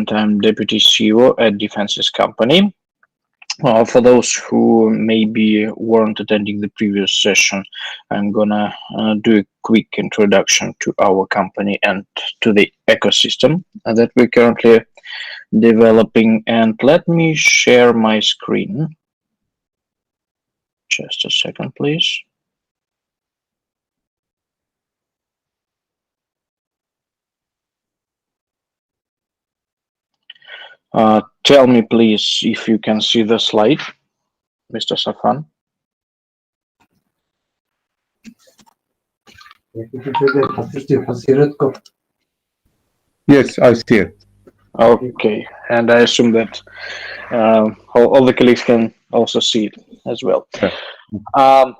I'm Deputy CEO at Defensys company. For those who maybe weren't attending the previous session, I'm gonna do a quick introduction to our company and to the ecosystem that we're currently developing. And let me share my screen. Just a second, please. Tell me, please, if you can see the slide, Mr. Safan. Yes, I see it. Okay, and I assume that all the colleagues can also see it as well. Yeah.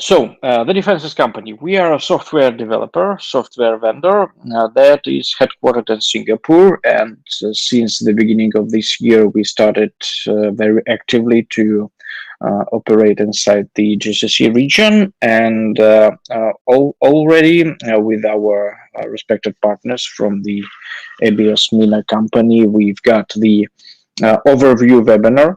The Defensys company, we are a software developer, software vendor that is headquartered in Singapore. And since the beginning of this year, we started very actively to operate inside the GCC region, and already with our respected partners from the ABS MENA company, we've got the overview webinar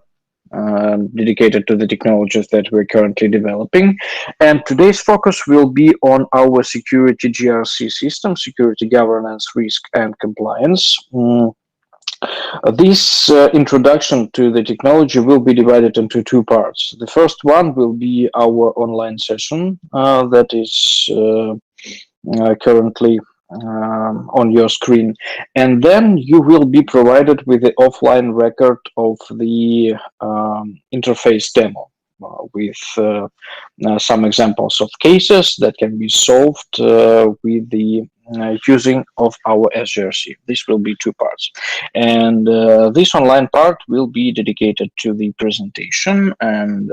dedicated to the technologies that we're currently developing. And today's focus will be on our Security SGRC system, security governance, risk, and compliance. This introduction to the technology will be divided into two parts. The first one will be our online session that is currently on your screen, and then you will be provided with the offline record of the interface demo with some examples of cases that can be solved with the using of our SGRC. This will be two parts, and this online part will be dedicated to the presentation. And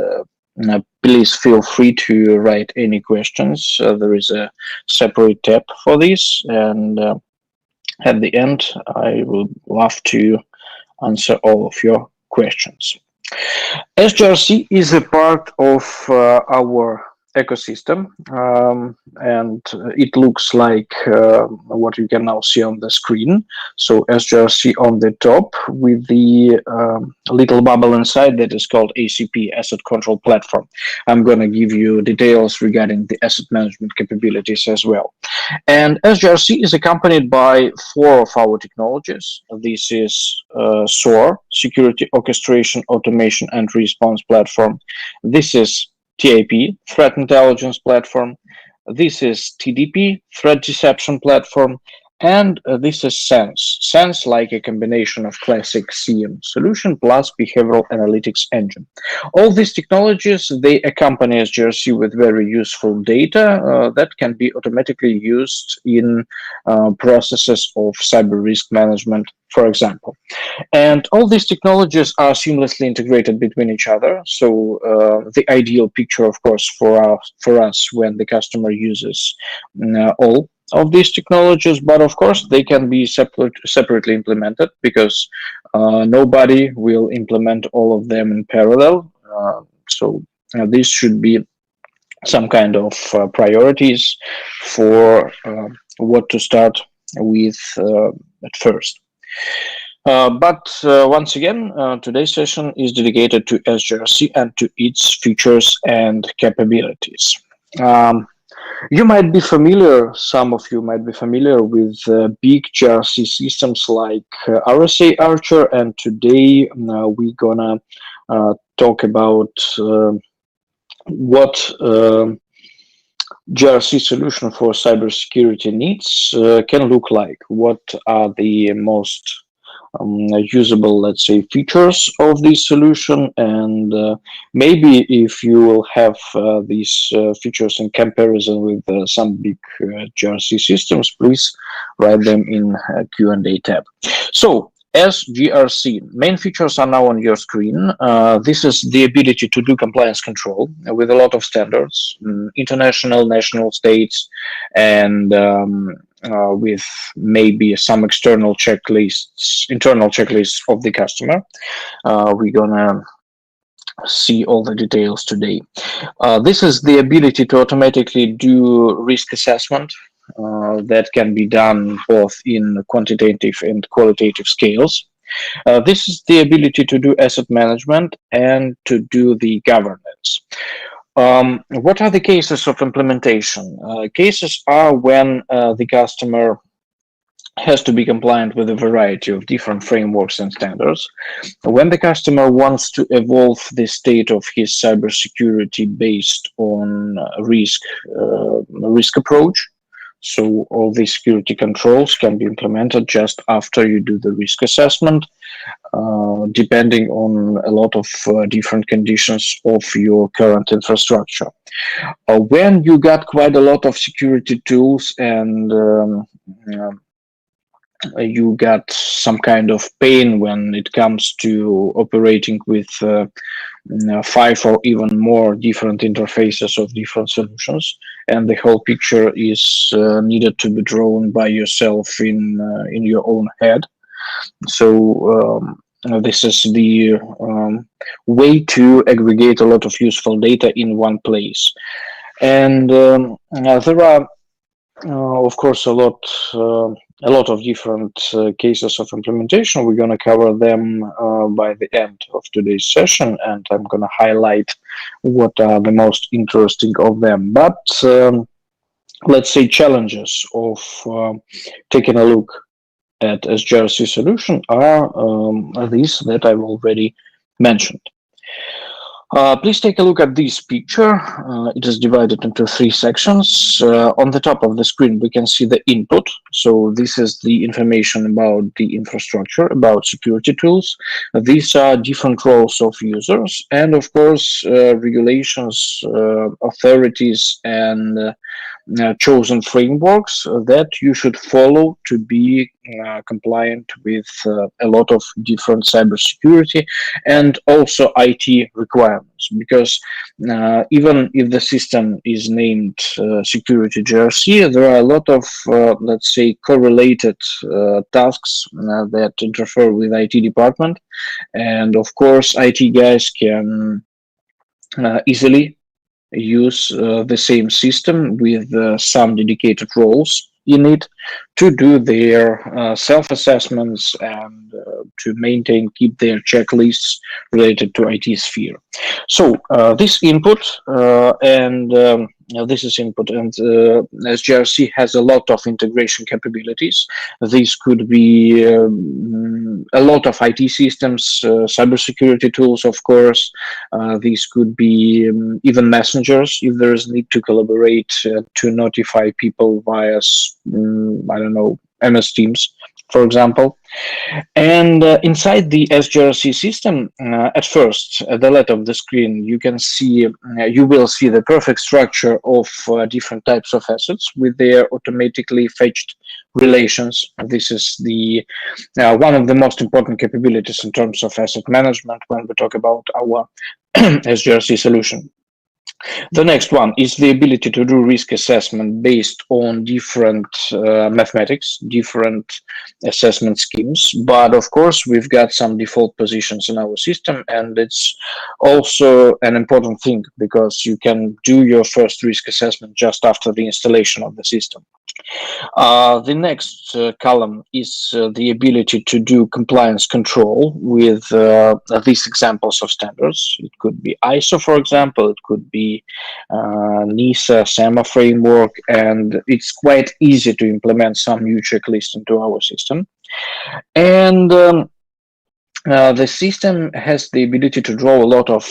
please feel free to write any questions. There is a separate tab for this, and at the end, I would love to answer all of your questions. SGRC is a part of our ecosystem, and it looks like what you can now see on the screen. So SGRC on the top with the little bubble inside that is called ACP, Asset Control Platform. I'm going to give you details regarding the asset management capabilities as well. And SGRC is accompanied by four of our technologies. This is SOAR, Security Orchestration, Automation, and Response Platform. This is TIP, Threat Intelligence Platform. This is TDP, Threat Deception Platform. And this is SENSE. SENSE, like a combination of classic CM solution plus behavioral analytics engine. All these technologies, they accompany SGRC with very useful data that can be automatically used in processes of cyber risk management, for example. And all these technologies are seamlessly integrated between each other. So the ideal picture, of course, for us when the customer uses all of these technologies, but of course they can be separately implemented, because nobody will implement all of them in parallel. So this should be some kind of priorities for what to start with at first. But once again, today's session is dedicated to SGRC and to its features and capabilities. You might be familiar, some of you might be familiar with big GRC systems like RSA Archer, and today we're gonna talk about what GRC solution for cybersecurity needs can look like. What are the most usable, let's say, features of this solution, and maybe if you will have these features in comparison with some big GRC systems, please write them in Q&A tab. So SGRC, main features are now on your screen. This is the ability to do compliance control with a lot of standards, international, national, states, and with maybe some internal checklists of the customer. We're gonna see all the details today. This is the ability to automatically do risk assessment that can be done both in quantitative and qualitative scales. This is the ability to do asset management and to do the governance. What are the cases of implementation? Cases are when the customer has to be compliant with a variety of different frameworks and standards. When the customer wants to evolve the state of his cybersecurity based on risk approach, so all these security controls can be implemented just after you do the risk assessment, depending on a lot of different conditions of your current infrastructure. When you got quite a lot of security tools and you got some kind of pain when it comes to operating with 5 or even more different interfaces of different solutions, and the whole picture is needed to be drawn by yourself in your own head. So this is the way to aggregate a lot of useful data in one place. And there are of course, a lot of different cases of implementation. We're going to cover them by the end of today's session, and I'm going to highlight what are the most interesting of them. But let's say challenges of taking a look at SGRC solution are these that I've already mentioned. Please take a look at this picture. It is divided into 3 sections. On the top of the screen, we can see the input. So this is the information about the infrastructure, about security tools. These are different roles of users, and of course, regulations, authorities, and chosen frameworks that you should follow to be compliant with a lot of different cybersecurity and also IT requirements. Because even if the system is named Security SGRC, there are a lot of, let's say, correlated tasks that interfere with IT department. And of course, IT guys can easily use the same system with some dedicated roles in it to do their self-assessments and to maintain, keep their checklists related to IT sphere. So this input this is input, and SGRC has a lot of integration capabilities. These could be a lot of IT systems, cybersecurity tools, of course. These could be even messengers if there is need to collaborate to notify people via, I don't know, MS Teams, for example. And inside the SGRC system, at first, at the left of the screen, you can see, you will see the perfect structure of different types of assets with their automatically fetched relations. This is the one of the most important capabilities in terms of asset management when we talk about our SGRC solution. The next one is the ability to do risk assessment based on different mathematics, different assessment schemes. But of course, we've got some default positions in our system, and it's also an important thing because you can do your first risk assessment just after the installation of the system. The next column is the ability to do compliance control with these examples of standards. It could be ISO, for example, it could be NISA, SAMA framework, and it's quite easy to implement some new checklist into our system. And the system has the ability to draw a lot of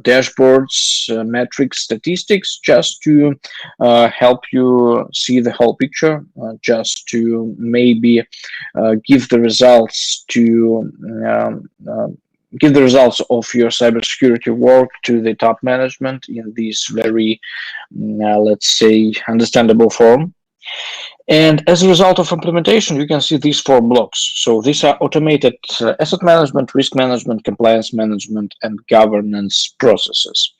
dashboards, metrics, statistics, just to help you see the whole picture, just to maybe give the results to give the results of your cybersecurity work to the top management in this very, let's say, understandable form. And as a result of implementation, you can see these 4 blocks. So these are automated asset management, risk management, compliance management, and governance processes.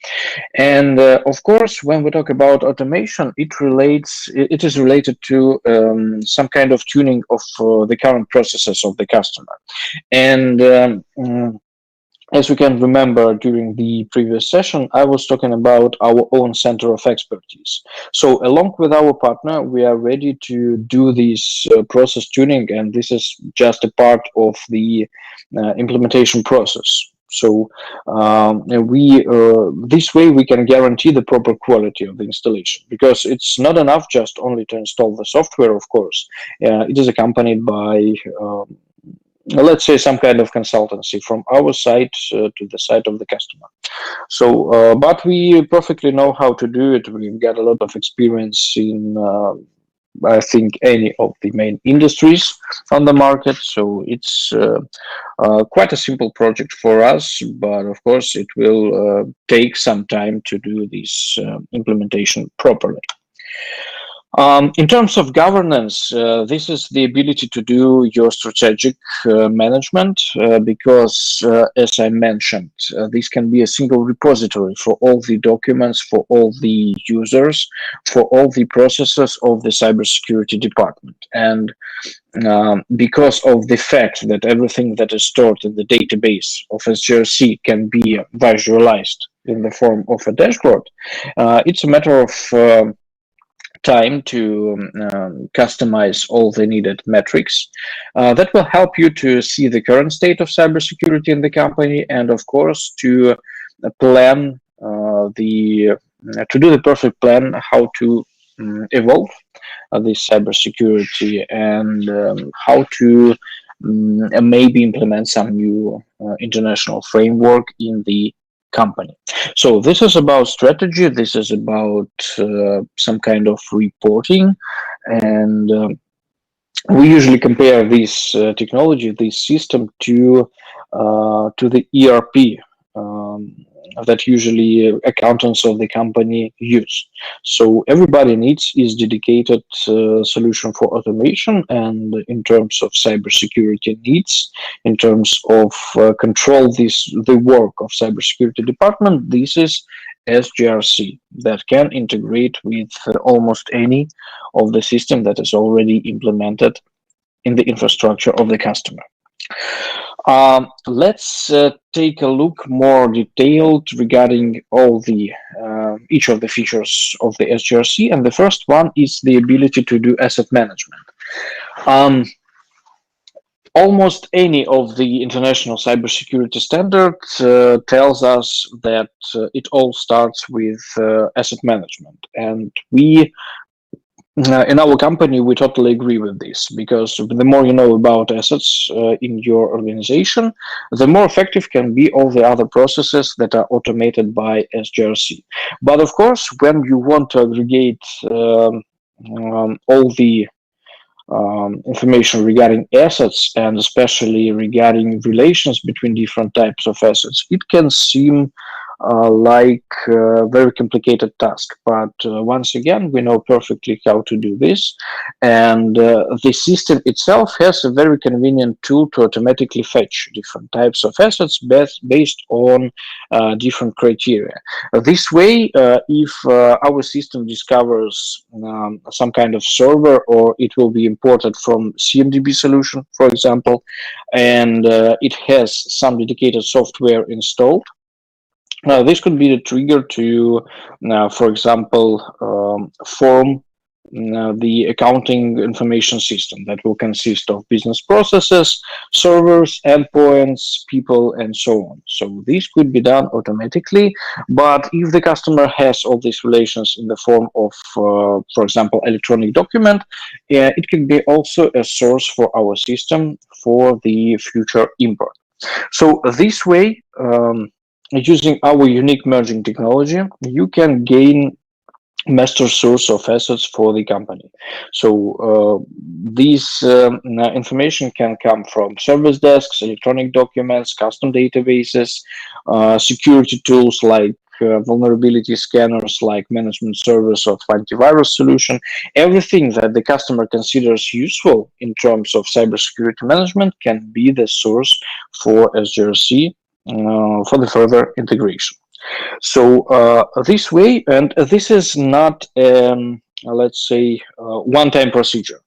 And of course, when we talk about automation, it is related to some kind of tuning of the current processes of the customer. And as we can remember during the previous session, I was talking about our own center of expertise. So along with our partner, we are ready to do this process tuning, and this is just a part of the implementation process. So this way we can guarantee the proper quality of the installation, because it's not enough just only to install the software. Of course, it is accompanied by let's say some kind of consultancy from our side to the side of the customer. So but we perfectly know how to do it. We've got a lot of experience in I think any of the main industries on the market, so it's quite a simple project for us, but of course it will take some time to do this implementation properly. In terms of governance, this is the ability to do your strategic management, because, as I mentioned, this can be a single repository for all the documents, for all the users, for all the processes of the cybersecurity department. And because of the fact that everything that is stored in the database of SGRC can be visualized in the form of a dashboard, it's a matter of time to customize all the needed metrics that will help you to see the current state of cybersecurity in the company, and of course to plan the to do the perfect plan how to evolve this cybersecurity, and how to maybe implement some new international framework in the company. So this is about strategy. This is about some kind of reporting, and we usually compare this technology, this system, to the ERP that usually accountants of the company use. So everybody needs is dedicated solution for automation, and in terms of cybersecurity needs, in terms of control the work of cybersecurity department, this is SGRC that can integrate with almost any of the system that is already implemented in the infrastructure of the customer. Let's take a look more detailed regarding all the each of the features of the SGRC, and the first one is the ability to do asset management. Almost any of the international cybersecurity standards tells us that it all starts with asset management, and we in our company, we totally agree with this, because the more you know about assets in your organization, the more effective can be all the other processes that are automated by SGRC. But of course, when you want to aggregate all the information regarding assets, and especially regarding relations between different types of assets, it can seem like a very complicated task. But once again, we know perfectly how to do this, and the system itself has a very convenient tool to automatically fetch different types of assets based on different criteria. This way, if our system discovers some kind of server, or it will be imported from CMDB solution, for example, and it has some dedicated software installed, now, this could be the trigger to, for example, form the accounting information system that will consist of business processes, servers, endpoints, people, and so on. So this could be done automatically, but if the customer has all these relations in the form of, for example, electronic document, it can be also a source for our system for the future import. So this way, using our unique merging technology, you can gain master source of assets for the company. So these information can come from service desks, electronic documents, custom databases, security tools like vulnerability scanners, like management service of antivirus solution. Everything that the customer considers useful in terms of cybersecurity management can be the source for SGRC for the further integration. So this way, and this is not, let's say, one-time procedure.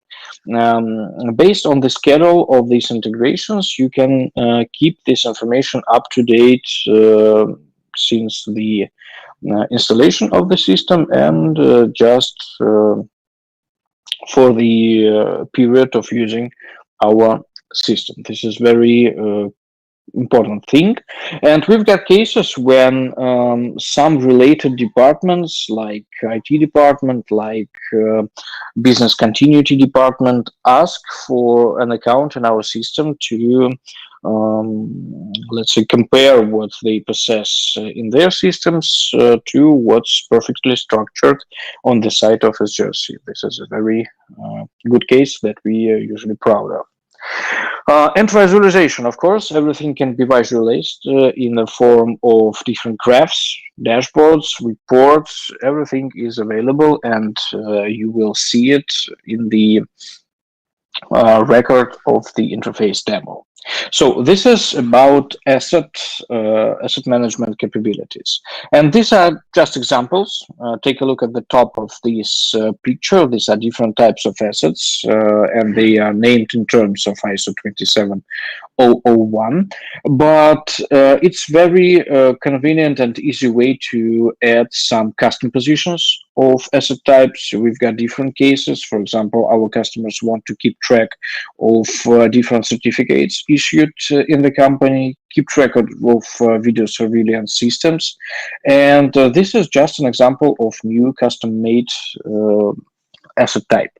Based on the schedule of these integrations, you can keep this information up to date since the installation of the system and just for the period of using our system. This is very important thing. And we've got cases when some related departments like IT department, like business continuity department ask for an account in our system to let's say compare what they possess in their systems to what's perfectly structured on the site of SGRC. This is a very good case that we are usually proud of. And visualization, of course, everything can be visualized in the form of different graphs, dashboards, reports. Everything is available, and you will see it in the record of the interface demo. So this is about asset management capabilities, and these are just examples. Take a look at the top of this picture. These are different types of assets, and they are named in terms of ISO 27001. But it's very convenient and easy way to add some custom positions of asset types. We've got different cases. For example, our customers want to keep track of different certificates issued in the company, keep track of video surveillance systems. And this is just an example of new custom-made asset type.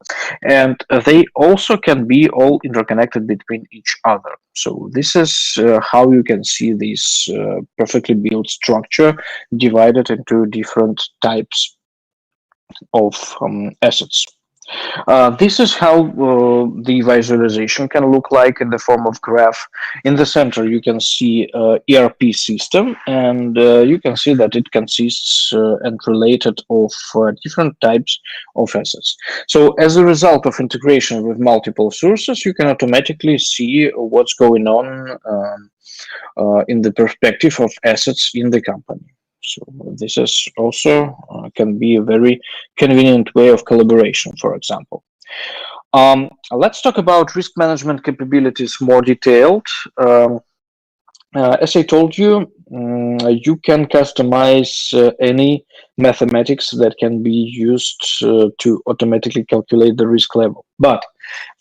And they also can be all interconnected between each other. So this is how you can see this perfectly built structure divided into different types of assets. This is how the visualization can look like in the form of graph. In the center, you can see ERP system, and you can see that it consists and related of different types of assets. So as a result of integration with multiple sources, you can automatically see what's going on in the perspective of assets in the company. So this is also can be a very convenient way of collaboration, for example. Let's talk about risk management capabilities more detailed. As I told you, you can customize any mathematics that can be used to automatically calculate the risk level. But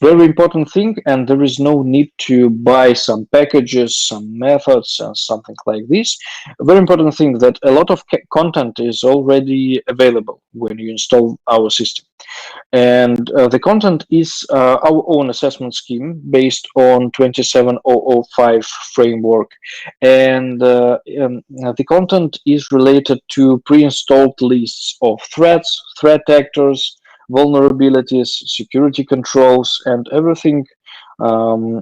very important thing, and there is no need to buy some packages, some methods, and something like this. A very important thing that a lot of content is already available when you install our system. And the content is our own assessment scheme based on 27005 framework. And the content is related to pre-installed lists of threats, threat actors, vulnerabilities, security controls, and everything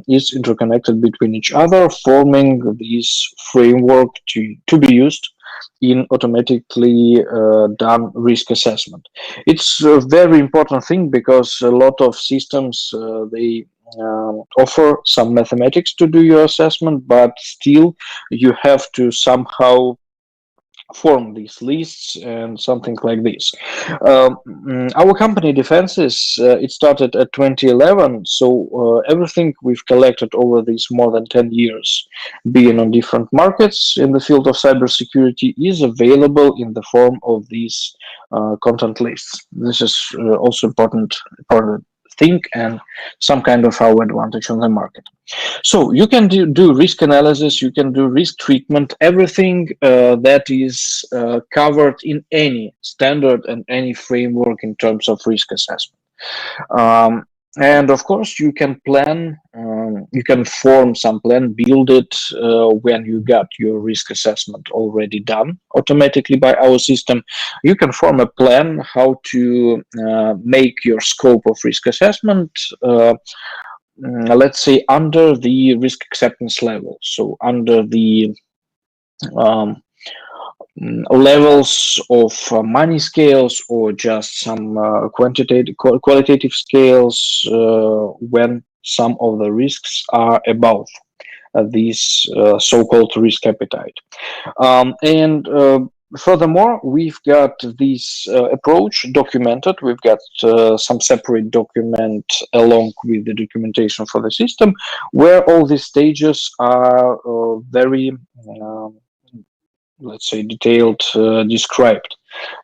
is interconnected between each other, forming this framework to be used in automatically done risk assessment. It's a very important thing because a lot of systems they offer some mathematics to do your assessment, but still you have to somehow form these lists and something like this. Our company Defensys, it started at 2011, so everything we've collected over these more than 10 years, being on different markets in the field of cybersecurity, is available in the form of these content lists. This is also important thing and some kind of our advantage on the market. So you can do risk analysis, you can do risk treatment, everything that is covered in any standard and any framework in terms of risk assessment. And of course, you can plan, you can form some plan, build it when you got your risk assessment already done automatically by our system. You can form a plan how to make your scope of risk assessment, let's say, under the risk acceptance level. So under the levels of money scales or just some qualitative scales when some of the risks are above this so-called risk appetite. And Furthermore, we've got this approach documented. We've got some separate document along with the documentation for the system, where all these stages are very, let's say, detailed, described.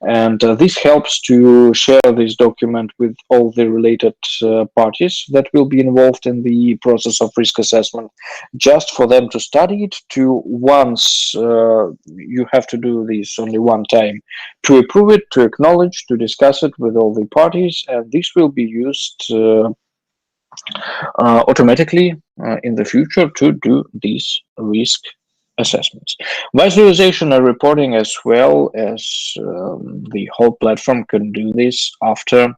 And this helps to share this document with all the related parties that will be involved in the process of risk assessment, just for them to study it, to once you have to do this only one time, to approve it, to acknowledge, to discuss it with all the parties, and this will be used automatically in the future to do these risk assessments. Visualization and reporting, as well as the whole platform, can do this after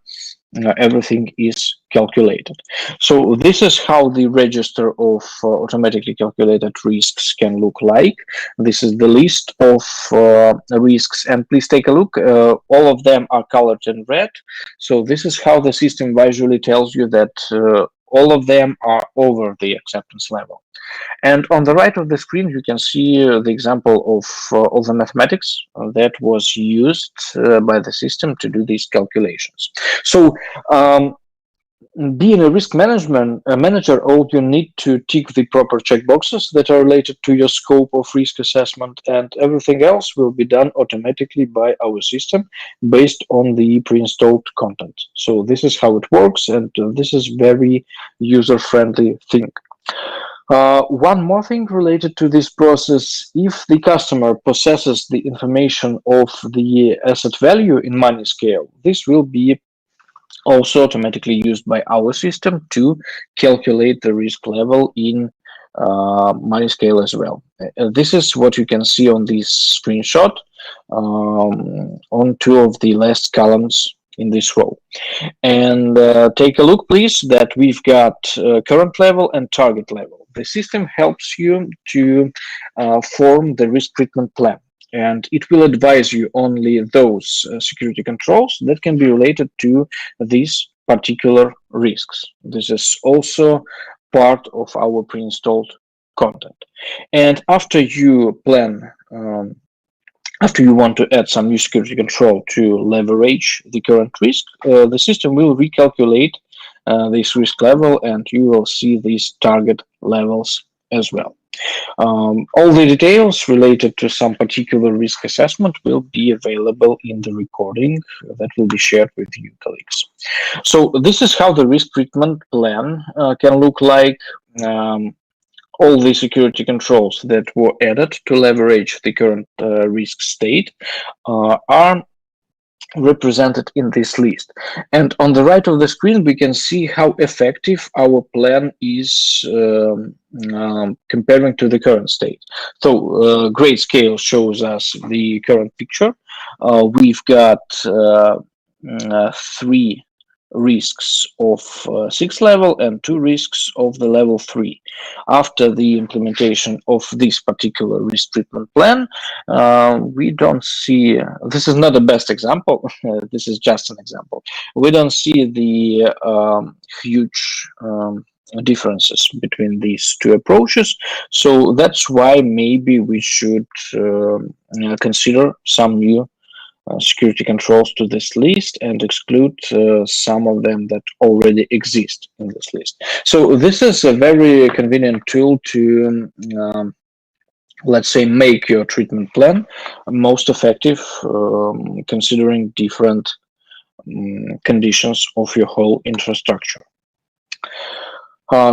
everything is calculated. So this is how the register of automatically calculated risks can look like. This is the list of risks, and please take a look. All of them are colored in red. So this is how the system visually tells you that all of them are over the acceptance level. And on the right of the screen, you can see the example of all the mathematics that was used by the system to do these calculations. So being a risk manager, all you need to tick the proper checkboxes that are related to your scope of risk assessment, and everything else will be done automatically by our system based on the pre-installed content. So this is how it works, and this is very user-friendly thing. One more thing related to this process: if the customer possesses the information of the asset value in money scale, this will be also automatically used by our system to calculate the risk level in money scale as well. This is what you can see on this screenshot on two of the last columns in this row. And take a look, please, that we've got current level and target level. The system helps you to form the risk treatment plan, and it will advise you only those security controls that can be related to these particular risks. This is also part of our pre-installed content. And after you plan, after you want to add some new security control to leverage the current risk, the system will recalculate this risk level, and you will see these target levels as well. All the details related to some particular risk assessment will be available in the recording that will be shared with you, colleagues. So this is how the risk treatment plan can look like. All the security controls that were added to leverage the current risk state are represented in this list. And on the right of the screen, we can see how effective our plan is comparing to the current state. So grayscale shows us the current picture. We've got 3 risks of 6 level and 2 risks of the level 3. After the implementation of this particular risk treatment plan, we don't see, this is not the best example, this is just an example. We don't see the huge differences between these two approaches. So that's why maybe we should consider some new security controls to this list and exclude some of them that already exist in this list. So this is a very convenient tool to let's say make your treatment plan most effective, considering different conditions of your whole infrastructure.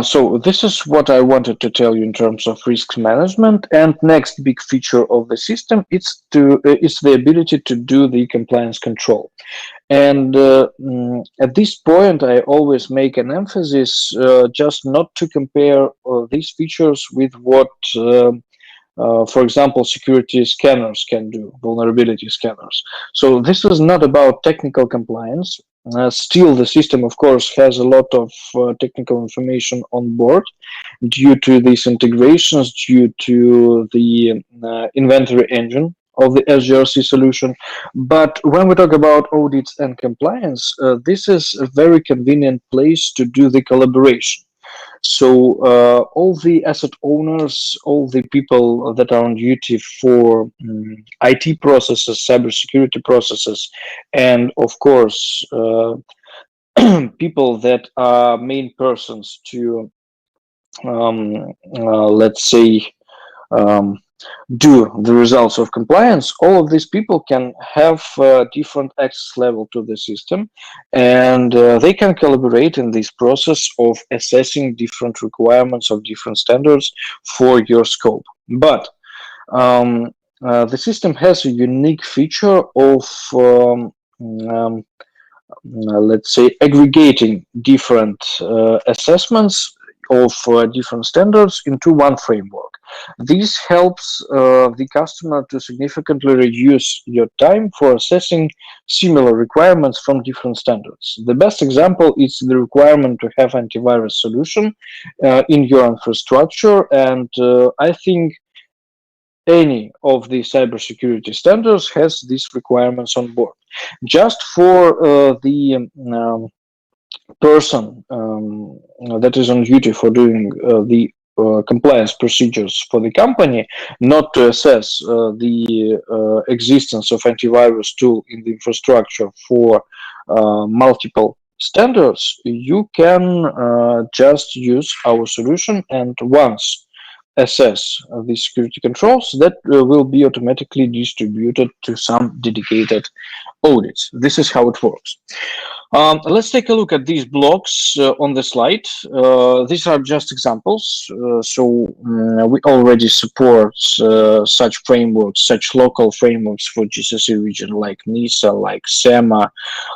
So this is what I wanted to tell you in terms of risk management. And next big feature of the system is the ability to do the compliance control. And at this point, I always make an emphasis just not to compare these features with what for example, security scanners can do, vulnerability scanners. So this is not about technical compliance. Still, the system, of course, has a lot of technical information on board due to these integrations, due to the inventory engine of the SGRC solution. But when we talk about audits and compliance, this is a very convenient place to do the collaboration. So all the asset owners, all the people that are on duty for IT processes, cybersecurity processes, and of course people that are main persons to let's say um, do the results of compliance, all of these people can have different access level to the system, and they can collaborate in this process of assessing different requirements of different standards for your scope. But the system has a unique feature of um, let's say aggregating different assessments of different standards into one framework. This helps the customer to significantly reduce your time for assessing similar requirements from different standards. The best example is the requirement to have antivirus solution in your infrastructure, and I think any of the cybersecurity standards has these requirements on board. Just for the person that is on duty for doing the compliance procedures for the company, not to assess the existence of antivirus tool in the infrastructure for multiple standards, you can just use our solution, and once assess the security controls, that will be automatically distributed to some dedicated audits. This is how it works. Let's take a look at these blocks on the slide. These are just examples. We already support such frameworks, such local frameworks for GCC region like NISA, like SEMA,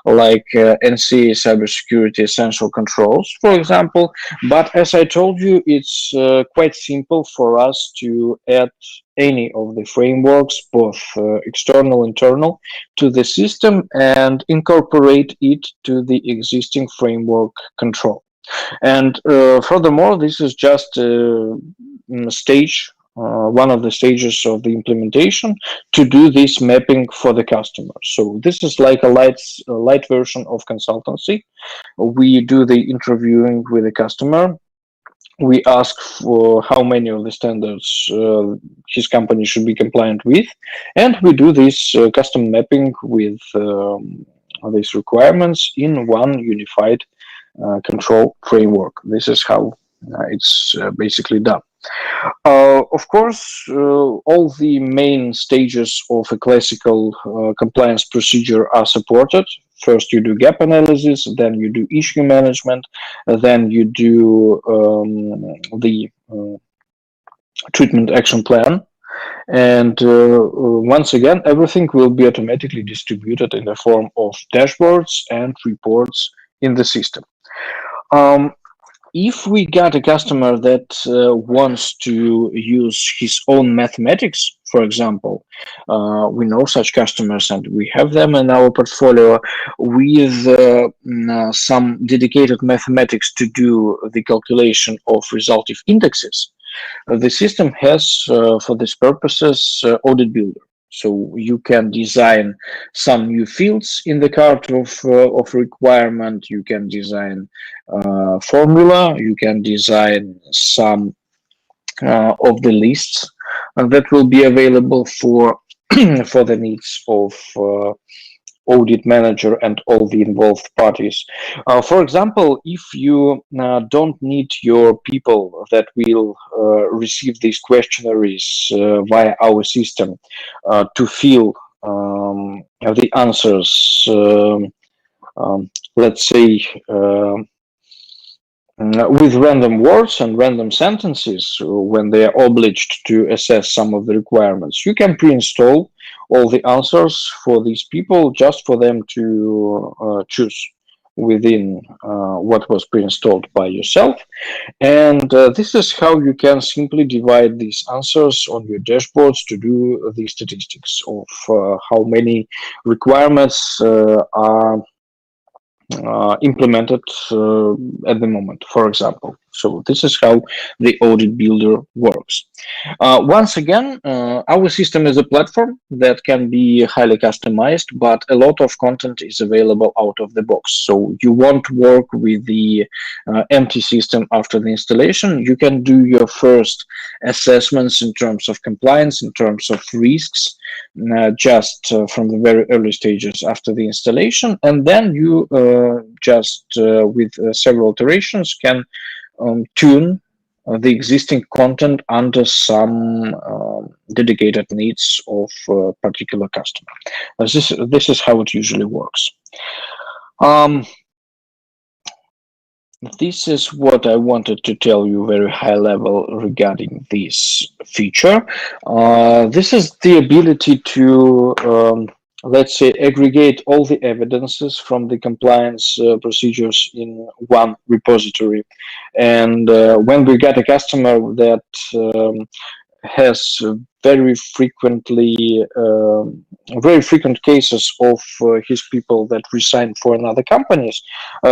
like NCA Cybersecurity Essential Controls, for example. But as I told you, it's quite simple for us to add any of the frameworks, both external, internal, to the system and incorporate it to the existing framework control. And furthermore, this is just a stage, one of the stages of the implementation to do this mapping for the customer. So this is like a light version of consultancy. We do the interviewing with the customer. We ask for how many of the standards his company should be compliant with, and we do this custom mapping with these requirements in one unified control framework. This is how it's basically done. Of course, all the main stages of a classical compliance procedure are supported. First, you do gap analysis, then you do issue management, then you do the treatment action plan. And once again, everything will be automatically distributed in the form of dashboards and reports in the system. If we got a customer that wants to use his own mathematics, for example, we know such customers and we have them in our portfolio with some dedicated mathematics to do the calculation of resultive indexes. The system has, for these purposes, Audit Builder. So you can design some new fields in the card of requirement. You can design formula. You can design some of the lists that will be available for for the needs of audit manager and all the involved parties. For example, if you don't need your people that will receive these questionnaires via our system to fill the answers, let's say, with random words and random sentences when they are obliged to assess some of the requirements, you can pre-install all the answers for these people just for them to choose within what was pre-installed by yourself. And this is how you can simply divide these answers on your dashboards to do the statistics of how many requirements are implemented at the moment, for example. So this is how the audit builder works. Once again, our system is a platform that can be highly customized, but a lot of content is available out of the box. So you won't work with the empty system after the installation. You can do your first assessments in terms of compliance, in terms of risks, just from the very early stages after the installation. And then you with several iterations, can tune the existing content under some dedicated needs of a particular customer. This is how it usually works. This is what I wanted to tell you very high level regarding this feature. This is the ability to let's say, aggregate all the evidences from the compliance procedures in one repository. And when we get a customer that has very frequent cases of his people that resign for another companies,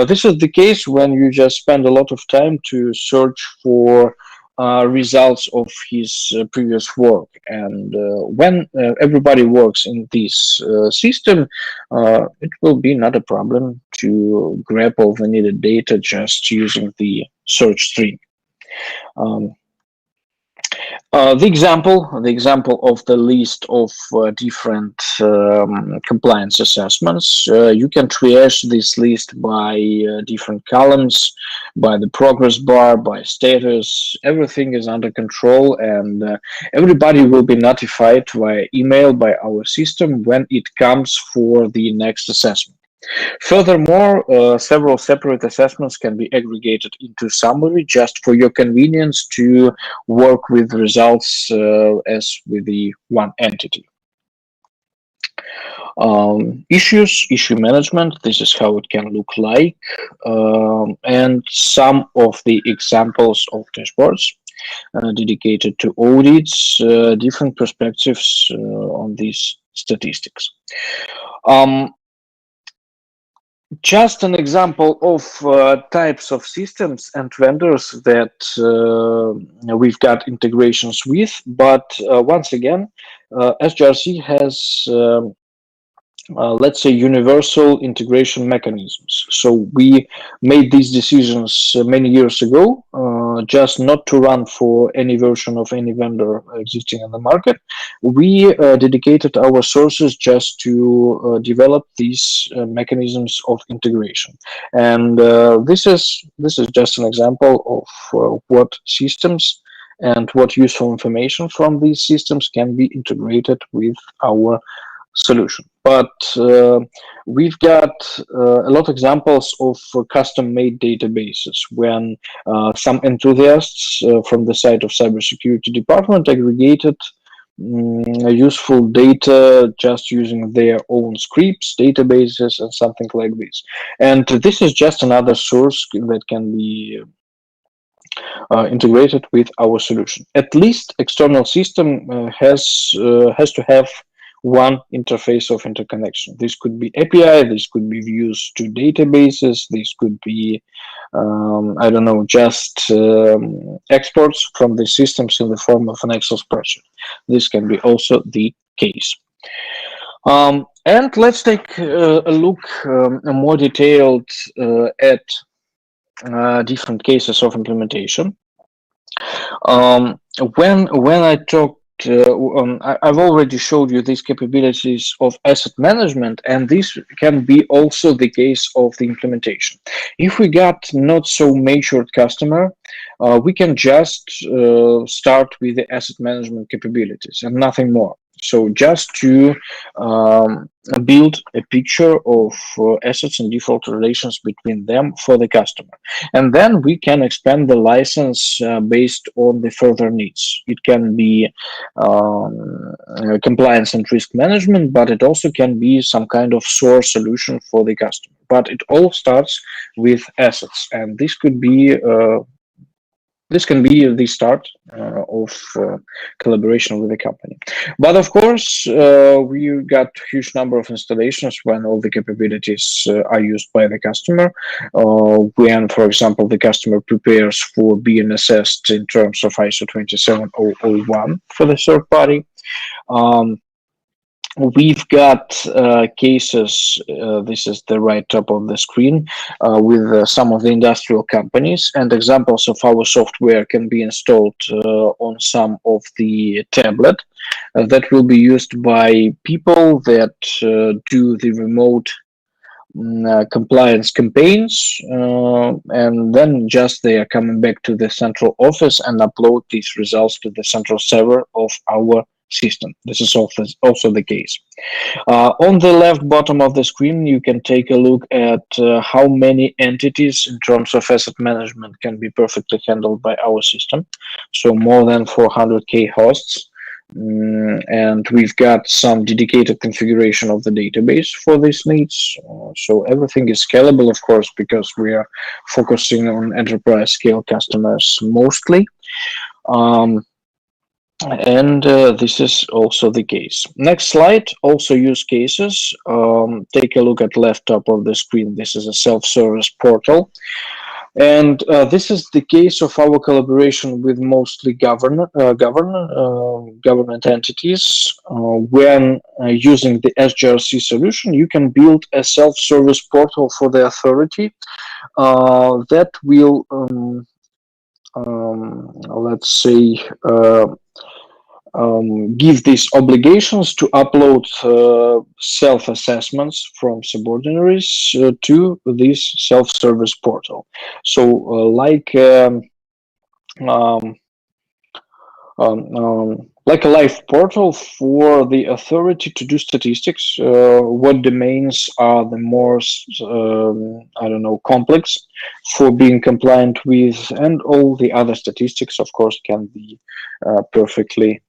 this is the case when you just spend a lot of time to search for results of his previous work. And when everybody works in this system, it will be not a problem to grab all the needed data just using the search string. The example of the list of different compliance assessments, you can triage this list by different columns, by the progress bar, by status. Everything is under control, and everybody will be notified via email by our system when it comes for the next assessment. Furthermore, several separate assessments can be aggregated into summary just for your convenience to work with results as with the one entity. Issue management, this is how it can look like, and some of the examples of dashboards dedicated to audits, different perspectives on these statistics. Just an example of types of systems and vendors that we've got integrations with, but once again, SGRC has let's say universal integration mechanisms. So we made these decisions many years ago, just not to run for any version of any vendor existing in the market. We dedicated our sources just to develop these mechanisms of integration. And this is just an example of what systems and what useful information from these systems can be integrated with our solution. But we've got a lot of examples of custom-made databases when some enthusiasts from the side of cybersecurity department aggregated useful data just using their own scripts, databases, and something like this. And this is just another source that can be integrated with our solution. At least external system has to have one interface of interconnection. This could be API, this could be views to databases, this could be, I don't know, just exports from the systems in the form of an Excel spreadsheet. This can be also the case. And let's take a look more detailed at different cases of implementation. When I talk I've already showed you these capabilities of asset management, and this can be also the case of the implementation. If we got not so matured customer, we can just start with the asset management capabilities and nothing more. So just to build a picture of assets and default relations between them for the customer. And then we can expand the license based on the further needs. It can be compliance and risk management, but it also can be some kind of SOAR solution for the customer. But it all starts with assets, and this could be this can be the start of collaboration with the company. But of course, we got huge number of installations when all the capabilities are used by the customer. When, for example, the customer prepares for being assessed in terms of ISO 27001 for the third party. We've got cases, this is the right top of the screen, with some of the industrial companies, and examples of our software can be installed on some of the tablet that will be used by people that do the remote compliance campaigns, and then just they are coming back to the central office and upload these results to the central server of our system. This is also the case. On the left bottom of the screen, you can take a look at how many entities in terms of asset management can be perfectly handled by our system. So more than 400K hosts. And we've got some dedicated configuration of the database for these needs. So everything is scalable, of course, because we are focusing on enterprise scale customers mostly. This is also the case. Next slide, also use cases. Take a look at left top of the screen. This is a self-service portal. And this is the case of our collaboration with mostly government entities. When using the SGRC solution, you can build a self-service portal for the authority that will, let's say, give these obligations to upload self-assessments from subordinaries to this self-service portal. So like a live portal for the authority to do statistics, what domains are the most, complex for being compliant with, and all the other statistics, of course, can be perfectly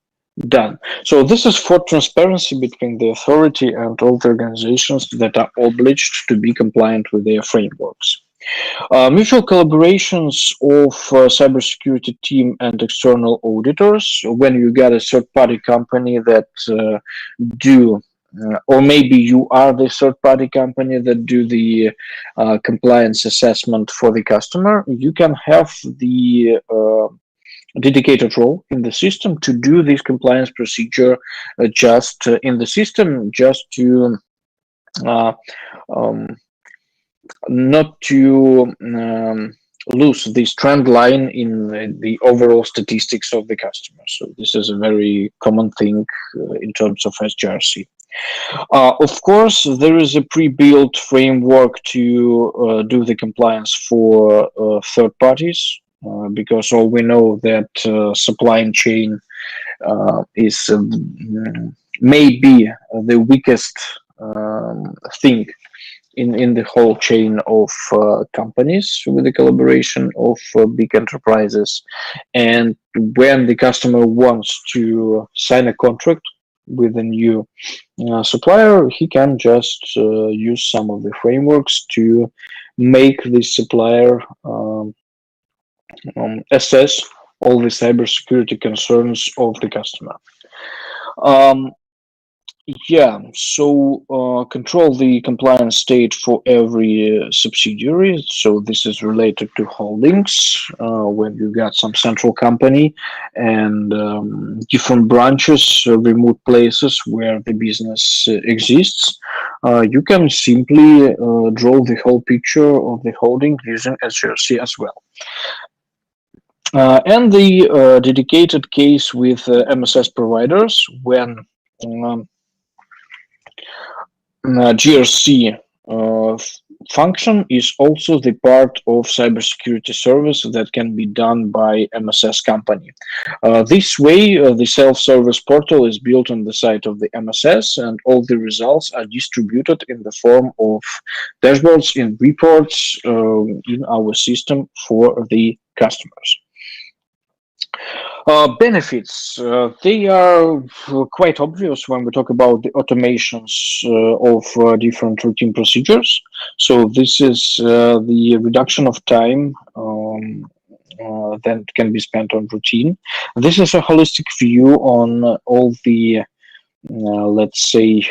done. So this is for transparency between the authority and all the organizations that are obliged to be compliant with their frameworks. Mutual collaborations of cybersecurity team and external auditors. When you get a third-party company that do, or maybe you are the third-party company that do the compliance assessment for the customer, you can have the dedicated role in the system to do this compliance procedure just in the system, just to not to lose this trend line in the overall statistics of the customer. So this is a very common thing in terms of SGRC. Of course, there is a pre-built framework to do the compliance for third parties. Because all we know that supply chain is maybe the weakest thing in the whole chain of companies with the collaboration of big enterprises. And when the customer wants to sign a contract with a new supplier, he can just use some of the frameworks to make the supplier assess all the cybersecurity concerns of the customer. So control the compliance state for every subsidiary. So this is related to holdings. When you got some central company and different branches, remote places where the business exists, you can simply draw the whole picture of the holding using SGRC as well. And the dedicated case with MSS providers when GRC function is also the part of cybersecurity service that can be done by MSS company. This way, the self-service portal is built on the site of the MSS, and all the results are distributed in the form of dashboards and reports in our system for the customers. Benefits, they are quite obvious when we talk about the automations of different routine procedures. So this is the reduction of time than can be spent on routine. This is a holistic view on all the let's say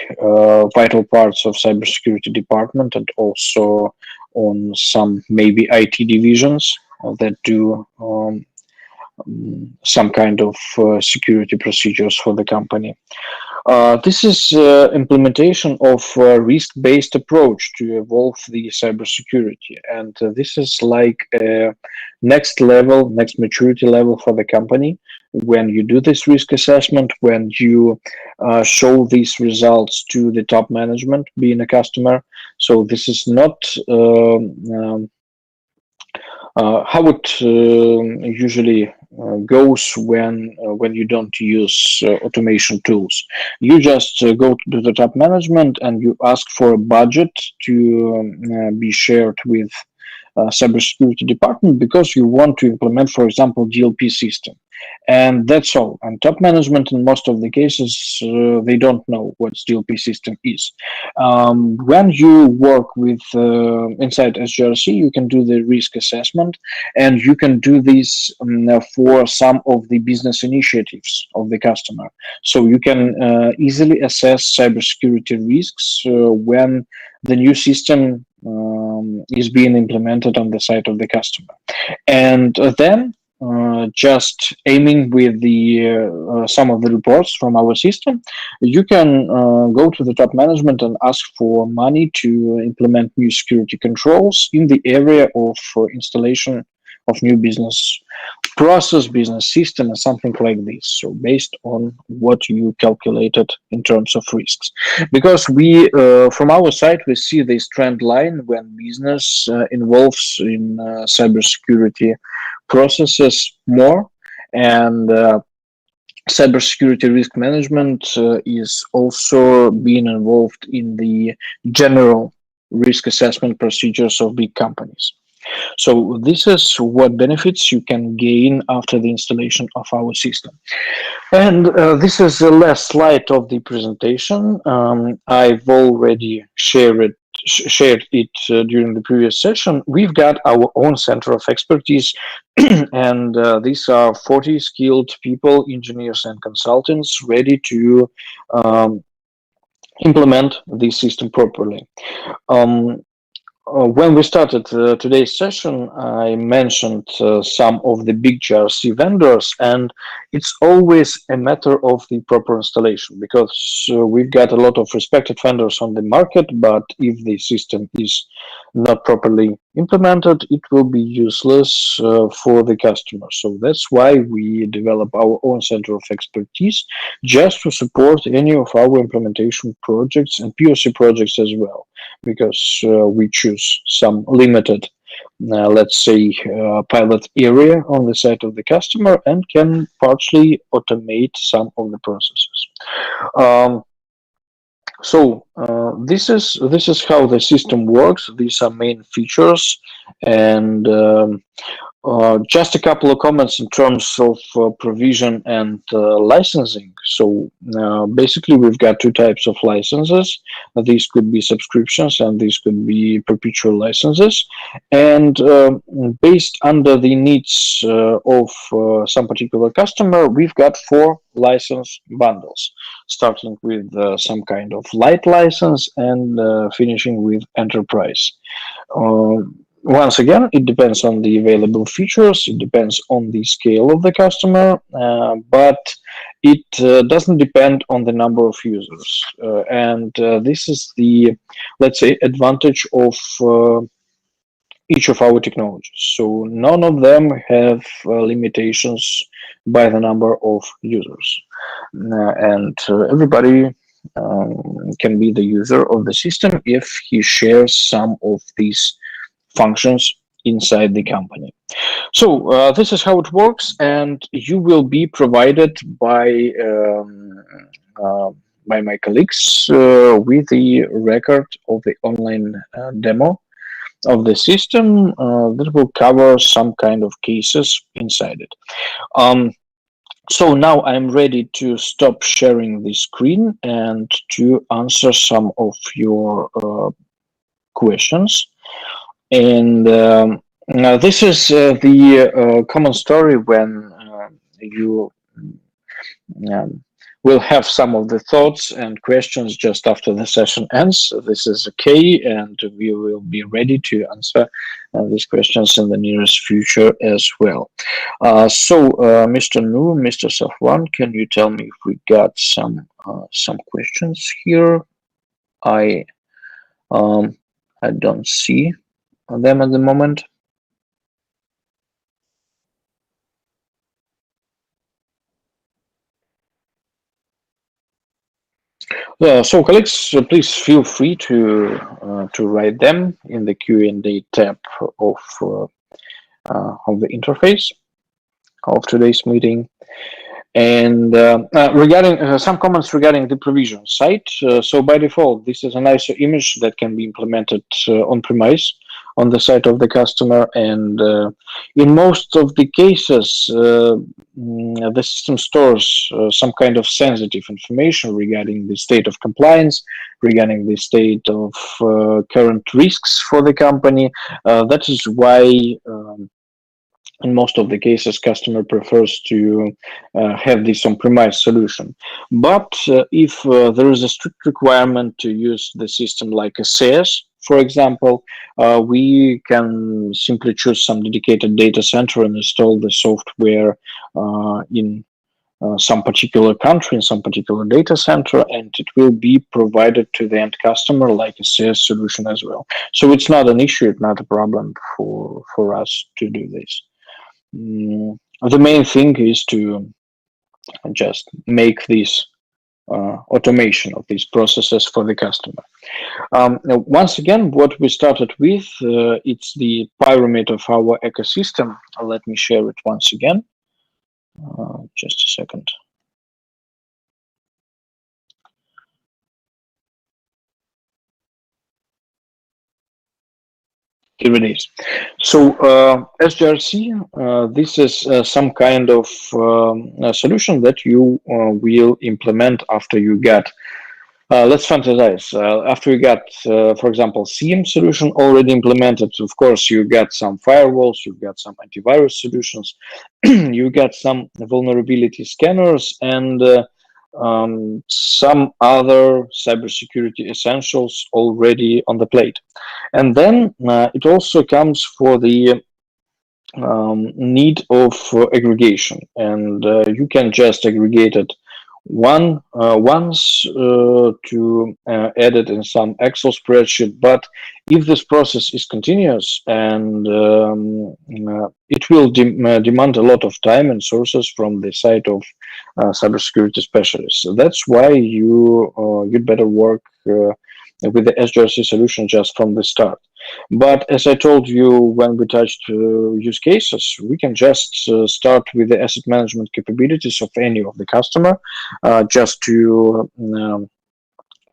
vital parts of cybersecurity department, and also on some maybe IT divisions that do some kind of security procedures for the company. This is implementation of a risk-based approach to evolve the cybersecurity, and this is like a next level, next maturity level for the company. When you do this risk assessment, when you show these results to the top management, being a customer, so this is not how it usually goes when you don't use automation tools. You just go to the top management and you ask for a budget to be shared with cybersecurity department because you want to implement, for example, DLP system. And that's all. And top management, in most of the cases, they don't know what DLP system is. When you work with inside SGRC, you can do the risk assessment, and you can do this for some of the business initiatives of the customer. So you can easily assess cybersecurity risks when the new system is being implemented on the side of the customer. And then just aiming with the some of the reports from our system, you can go to the top management and ask for money to implement new security controls in the area of installation of new business process, business system, and something like this. So based on what you calculated in terms of risks, because we from our side we see this trend line when business involves in cybersecurity processes more, and cybersecurity risk management is also being involved in the general risk assessment procedures of big companies. So this is what benefits you can gain after the installation of our system. And this is the last slide of the presentation. I've already shared it during the previous session. We've got our own center of expertise, and these are 40 skilled people, engineers and consultants, ready to implement this system properly. When we started today's session, I mentioned some of the big GRC vendors, and it's always a matter of the proper installation, because we've got a lot of respected vendors on the market, but if the system is not properly implemented, it will be useless for the customer. So that's why we develop our own center of expertise, just to support any of our implementation projects and POC projects as well, because we choose some limited, let's say, pilot area on the side of the customer and can partially automate some of the processes. This is how the system works. These are main features, and just a couple of comments in terms of provision and licensing. So basically, we've got two types of licenses. These could be subscriptions, and these could be perpetual licenses. And based under the needs of some particular customer, we've got 4 license bundles, starting with some kind of light license and finishing with enterprise. Once again, it depends on the available features, it depends on the scale of the customer, but it doesn't depend on the number of users. And this is the, let's say, advantage of each of our technologies. So none of them have limitations by the number of users. And everybody can be the user of the system if he shares some of these functions inside the company. So this is how it works, and you will be provided by my colleagues with the record of the online demo of the system that will cover some kind of cases inside it. So now I'm ready to stop sharing the screen and to answer some of your questions. And This is the common story when you um, will have some of the thoughts and questions just after the session ends. This is okay, and we will be ready to answer these questions in the nearest future as well. Mr. Nu, Mr. Safwan, can you tell me if we got some questions here? I um, I don't see them at the moment. Colleagues, please feel free to write them in the Q&A tab of the interface of today's meeting. And regarding some comments regarding the provision site. So by default, this is an ISO image that can be implemented on premise on the side of the customer. And in most of the cases, the system stores some kind of sensitive information regarding the state of compliance, regarding the state of current risks for the company. That is why in most of the cases, customer prefers to have this on-premise solution. But if there is a strict requirement to use the system like a SaaS, for example, we can simply choose some dedicated data center and install the software in some particular country, in some particular data center, and it will be provided to the end customer like a SaaS solution as well. So it's not an issue, it's not a problem for us to do this. The main thing is to just make this automation of these processes for the customer. Now, once again, what we started with, it's the pyramid of our ecosystem. Let me share it once again. Just a second. Here it is. So SGRC, this is some kind of solution that you will implement after you get. Let's fantasize. After you got, for example, SIEM solution already implemented, of course, you got some firewalls, you got some antivirus solutions, you got some vulnerability scanners, and some other cybersecurity essentials already on the plate. And then it also comes for the need of aggregation, and you can just aggregate it once to add it in some Excel spreadsheet. But if this process is continuous, and it will demand a lot of time and sources from the side of cybersecurity specialists. So that's why you'd better work with the SGRC solution just from the start. But as I told you when we touched use cases, we can just start with the asset management capabilities of any of the customer, just to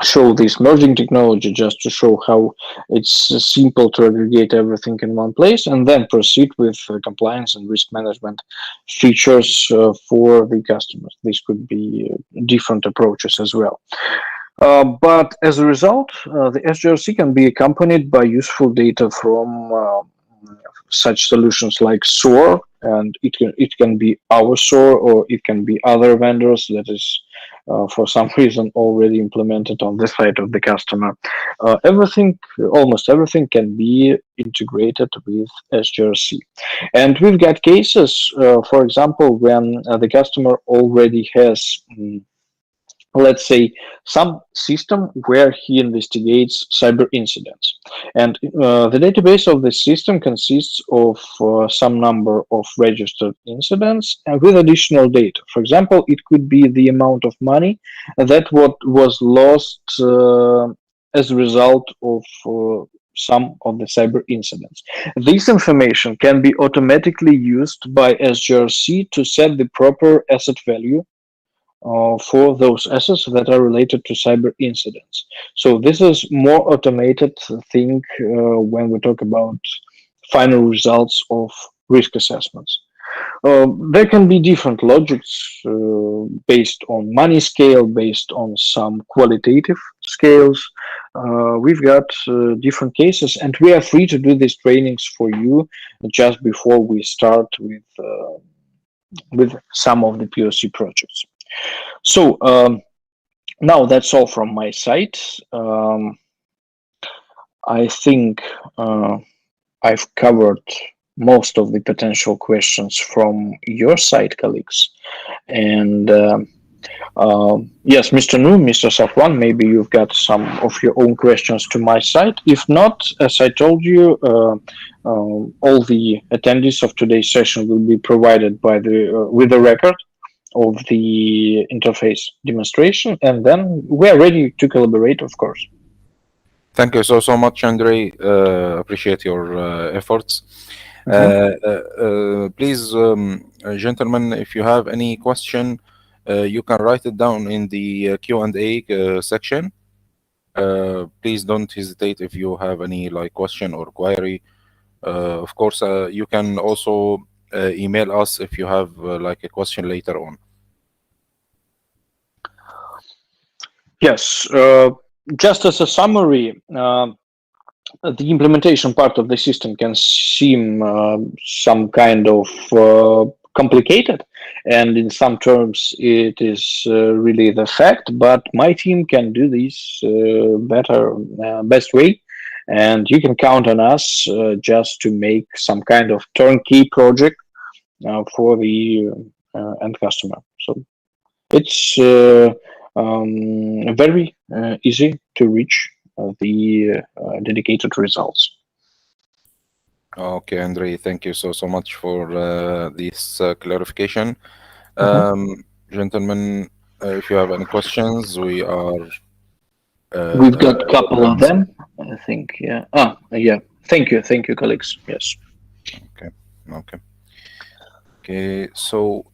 show this merging technology, just to show how it's simple to aggregate everything in one place, and then proceed with compliance and risk management features for the customers. This could be different approaches as well. But as a result, the SGRC can be accompanied by useful data from such solutions like SOAR, and it can be our SOAR, or it can be other vendors that is for some reason already implemented on the side of the customer. Almost everything can be integrated with SGRC. And we've got cases, for example, when the customer already has let's say, some system where he investigates cyber incidents. And the database of this system consists of some number of registered incidents and with additional data. For example, it could be the amount of money that what was lost as a result of some of the cyber incidents. This information can be automatically used by SGRC to set the proper asset value for those assets that are related to cyber incidents. So this is more automated thing when we talk about final results of risk assessments. There can be different logics based on money scale, based on some qualitative scales. we've got different cases, and we are free to do these trainings for you just before we start with some of the POC projects. So now that's all from my side. I think I've covered most of the potential questions from your side, colleagues. And yes, Mr. Nu, Mr. Safwan, maybe you've got some of your own questions to my side. If not, as I told you, all the attendees of today's session will be provided by with the record of the interface demonstration, and then we're ready to collaborate, of course. Thank you so much, Andrei. Appreciate your efforts. Please, gentlemen, if you have any question, you can write it down in the Q&A section. Please don't hesitate if you have any question or query. Of course, you can also email us if you have a question later on. Yes, just as a summary, the implementation part of the system can seem some kind of complicated, and in some terms it is really the fact, but my team can do this best way, and you can count on us just to make some kind of turnkey project for the end customer. So it's very easy to reach the dedicated results. Okay, Andrei, thank you so much for this clarification. Gentlemen, if you have any questions, we are we've got a couple of them, I think. Yeah. Yeah. Thank you, colleagues. Yes. Okay. So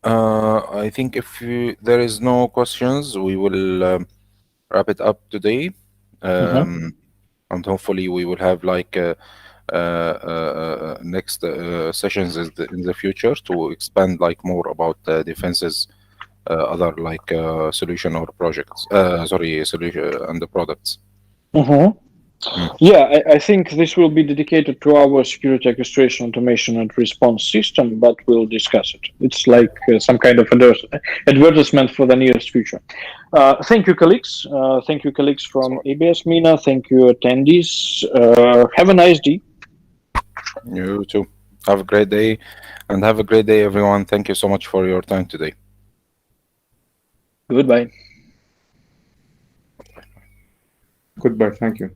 I think if there is no questions, we will wrap it up today, and hopefully we will have next sessions in the future to expand more about Defensys, other solution or projects. Solution and the products. Yeah, I think this will be dedicated to our security orchestration, automation, and response system, but we'll discuss it. It's like some kind of advertisement for the nearest future. Thank you, colleagues. Thank you, colleagues from ABS MENA. Thank you, attendees. Have a nice day. You too. Have a great day, and have a great day, everyone. Thank you so much for your time today. Goodbye. Goodbye. Thank you.